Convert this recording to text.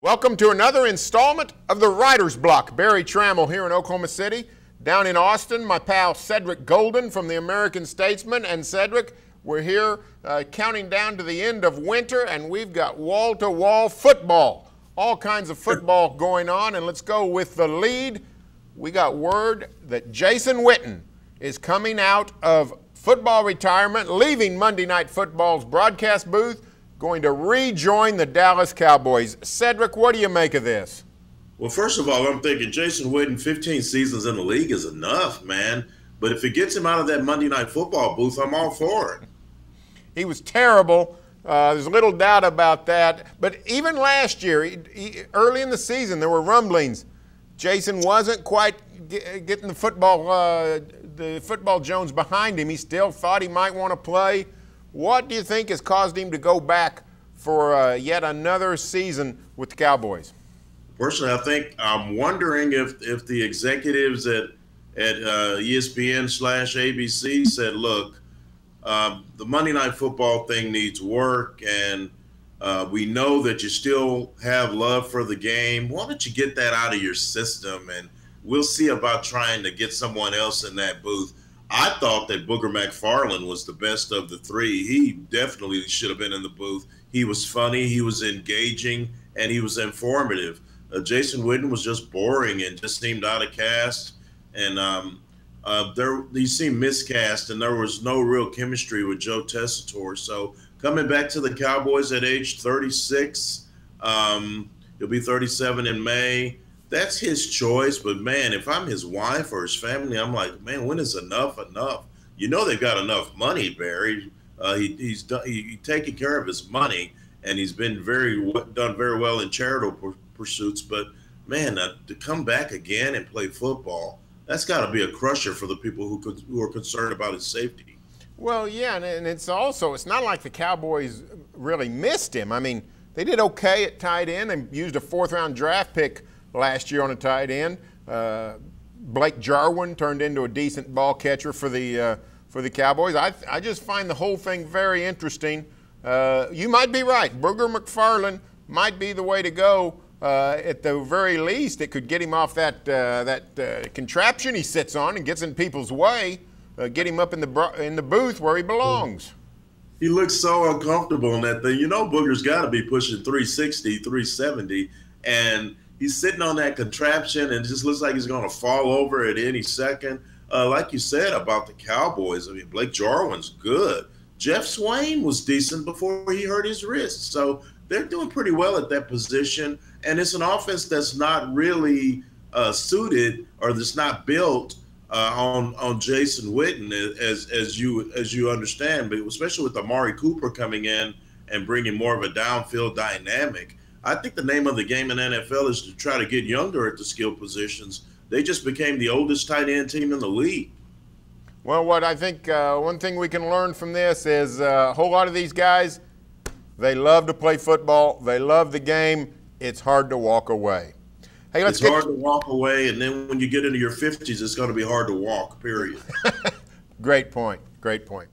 Welcome to another installment of the Writer's Block. Barry Trammell here in Oklahoma City. Down in Austin, my pal Cedric Golden from the American-Statesman. And Cedric, we're here counting down to the end of winter, and we've got wall-to-wall football. All kinds of football going on, and let's go with the lead. We got word that Jason Witten is coming out of football retirement, leaving Monday Night Football's broadcast booth, going to rejoin the Dallas Cowboys. Cedric, what do you make of this? Well, first of all, I'm thinking Jason Witten, 15 seasons in the league is enough, man. But if it gets him out of that Monday Night Football booth, I'm all for it. He was terrible. There's little doubt about that. But even last year, early in the season, there were rumblings. Jason wasn't quite getting the football Jones behind him. He still thought he might want to play. What do you think has caused him to go back for yet another season with the Cowboys? Personally, I'm wondering if the executives at ESPN/ABC said, look, the Monday Night Football thing needs work, and we know that you still have love for the game. Why don't you get that out of your system, and we'll see about trying to get someone else in that booth. I thought that Booger McFarland was the best of the three. He definitely should have been in the booth. He was funny, he was engaging, and he was informative. Jason Witten was just boring and just seemed out of cast. And he seemed miscast, and there was no real chemistry with Joe Tessitore. So coming back to the Cowboys at age 36, he'll be 37 in May. That's his choice, but man, if I'm his wife or his family, I'm like, man, when is enough enough? You know they've got enough money, Barry. He's taking care of his money, and he's been done very well in charitable pursuits. But man, to come back again and play football, that's got to be a crusher for the people who are concerned about his safety. Well, yeah, and it's not like the Cowboys really missed him. I mean, they did okay at tight end and used a fourth-round draft pick last year on a tight end. Blake Jarwin turned into a decent ball catcher for the Cowboys. I just find the whole thing very interesting. You might be right. Booger McFarland might be the way to go. At the very least, it could get him off that contraption he sits on and gets in people's way. Get him up in the booth where he belongs. He looks so uncomfortable in that thing. You know, Booger's got to be pushing 360, 370, and he's sitting on that contraption, and it just looks like he's going to fall over at any second. Like you said about the Cowboys, I mean, Blake Jarwin's good. Jeff Swain was decent before he hurt his wrist. So they're doing pretty well at that position, and it's an offense that's not really suited, or that's not built on Jason Witten, as you understand, but especially with Amari Cooper coming in and bringing more of a downfield dynamic. I think the name of the game in NFL is to try to get younger at the skill positions. They just became the oldest tight end team in the league. Well, what I think one thing we can learn from this is a whole lot of these guys, they love to play football. They love the game. It's hard to walk away. Hey, it's hard to walk away, and then when you get into your 50s, it's going to be hard to walk, period. Great point. Great point.